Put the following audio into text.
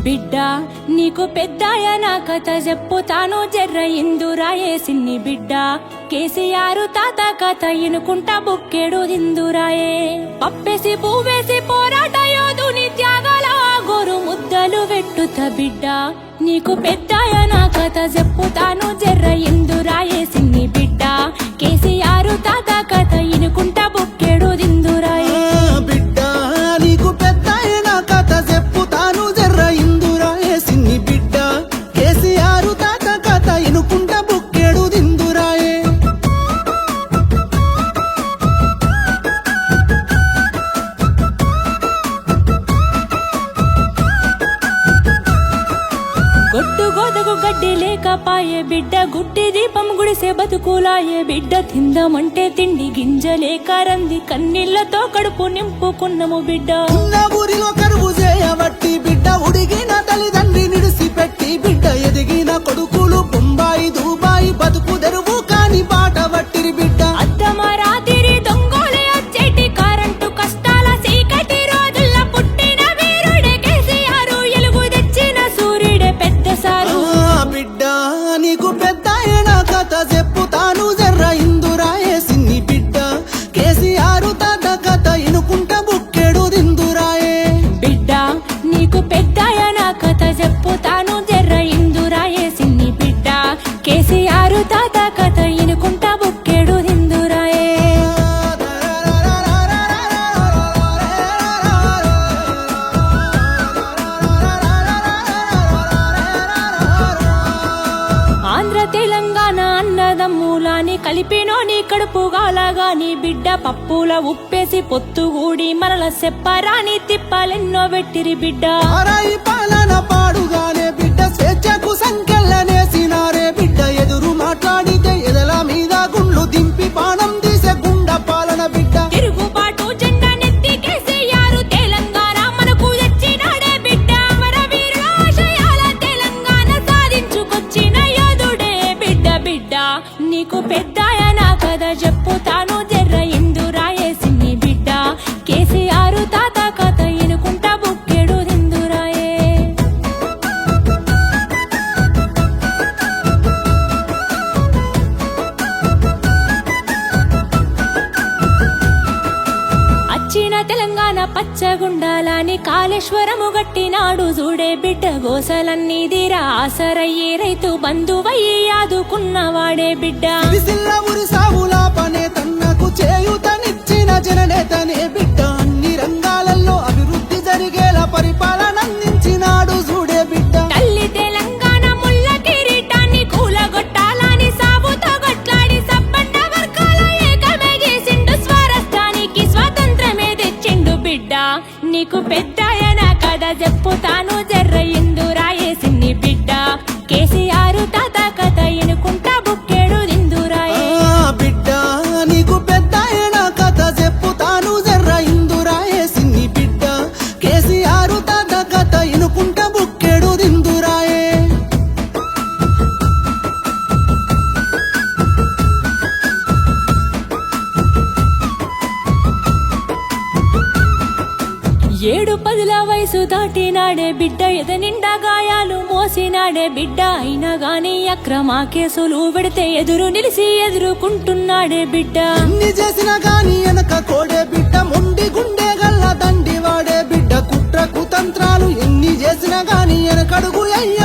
బిడ్డ నీకు పెద్దాయన కథ చెప్పుతాను జర్ర ఇందురాయే సిన్ని బిడ్డ కేసీఆర్ తాత కథ ఇనుకుంటా బుక్కెడు దిందురాయే పప్పేసి పువ్వేసి పోరాట యోధుని త్యాగాల గోరు ముద్దలు వెట్టుత బిడ్డ నీకు పెద్దాయన కథ చెప్పుతాను జర్ర ఇందురాయే సిన్ని బిడ్డ కేసీఆర్ తాత కథ ఇనుకుంటా బుక్కెడు దిందురాయే బిడ్డ నీకు పెద్దాయన కథ చెప్పుతాను జర్ర ఇందురాయే సిన్ని బిడ్డ కేసీఆర్ తాత కథ ఇనుకుంటా బుక్కెడు దిందురాయే గొడ్డు గోదకు గడ్డి లేకపాయే బిడ్డ గుడ్డి దీపం గుడిసే బతుకులాయే బిడ్డ తిందామంటే తిండి గింజలేక రంది కన్నీళ్లతో కడుపు నింపుకున్నము బిడ్డ ఉన్న ఊరిలో కరువు చేయబట్టి బిడ్డ ఉడిగిన తల్లిదండ్రి నిడిసిపెట్టి బిడ్డ ఎదిగిన కొడుకులు బొంబాయి దుబాయి బతుకు తెరువు కాని బాట పట్టిరి బిడ్డ అద్దమరాతిరి దొంగోలే వచ్చేటి కరెంటు కష్టాల చీకటి రోజుల్ల పుట్టిన వీరుడే కేసీఆర్ ఎలుగు తెచ్చిన సూర్యుడే పెద్ద సారు బిడ్డ నీకు పెద్దాయన కథ చెప్పుతాను జర్ర ఇందురాయే సిన్ని బిడ్డ కేసీఆర్ తాత కథ ఇనుకుంటా బుక్కెడు దిందురాయే బిడ్డ నీకు పెద్దాయన కథ చెప్పుతాను జర్ర ఇందురాయే సిన్ని బిడ్డ కేసీఆర్ తాత కథ ఇనుకుంటా బుక్కెడు దిందురాయే ఆంధ్ర తెలంగాణ అన్నదమ్ములాని కలిపినోని కడుపుగాలగాని బిడ్డ పప్పుల ఉప్పేసి పొత్తుగూడి మనల సెప్పరాని తిప్పలెన్నో పెట్టిరి బిడ్డ ఆరాయి పాలన పాడుగానే బిడ్డ స్వేచ్ఛకు సంకెళ్ళనేసినారే బిడ్డ ఎదురు మాట్లాడితే ఎదల మీద గుండ్లు దింపి బాణం తీసే గుండ పాలన బిడ్డ తిరుగుబాటు జెండా నెత్తి కేసీఆర్ తెలంగాణ మనకు తెచ్చినాడే బిడ్డ మన వీరుల ఆశయాల తెలంగాణ సాధించుకొచ్చిన యోధుడే బిడ్డ బిడ్డ నీకు పెద్దాయన కథ చెప్పుతాను జర్ర ఇందురాయే సిన్ని బిడ్డ కేసీఆర్ తాత కథ ఇనుకుంటా బుక్కెడు దిందురాయే అచ్చిన తెలంగాణ పచ్చగుండాలని కాళేశ్వరము గట్టినాడు చూడే బిడ్డ గోసలన్నీ తీరా ఆసరయ్యే రైతు బంధువయ్యి ఆదుకున్నవాడే బిడ్డ సిరిసిల్ల ఊరి సావుల పనే తన్నకు చేయూతనిచ్చిన జననేతనే బిడ్డ అన్ని రంగాలలో అభివృద్ధి జరిగేలా పరిపాలన అందించినాడు చూడే బిడ్డ తల్లి తెలంగాణ ముళ్ళ కిరీటాన్ని కూలగొట్టాలని సాగుతో గొట్లాడి సబ్బండ వర్గాల ఏకమే చేసిండు స్వరాష్ట్రానికి స్వాతంత్రమే తెచ్చిండు బిడ్డ నీకు పెద్దాయన కథ చెప్పుతాను జర్ర ఇందురాయే సిన్ని బిడ్డ కేసీఆర్ తాత కథ ఇనుకుంటా బుక్కెడు దిందురాయే బిడ్డ నీకు పెద్దాయన కథ చెప్పుతాను జర్ర ఇందురాయే సిన్ని బిడ్డ కేసీఆర్ తాత కథ ఇనుకుంటా బుక్కెడు దిందురాయే ఏడు పదుల వయసు దాటినాడే బిడ్డ ఎదనిండా గాయాలు మోసినాడే బిడ్డ అయినా గాని అక్రమ కేసులు పెడితే ఎదురు నిలిసి ఎదుర్కొంటున్నాడే బిడ్డ ఎన్ని చేసినా గాని వెనక కోడే బిడ్డ మొండి గుండె గల్ల దండి వాడే బిడ్డ కుట్ర కుతంత్రాలు ఎన్ని చేసినా గాని వెనకడుగు అయ్య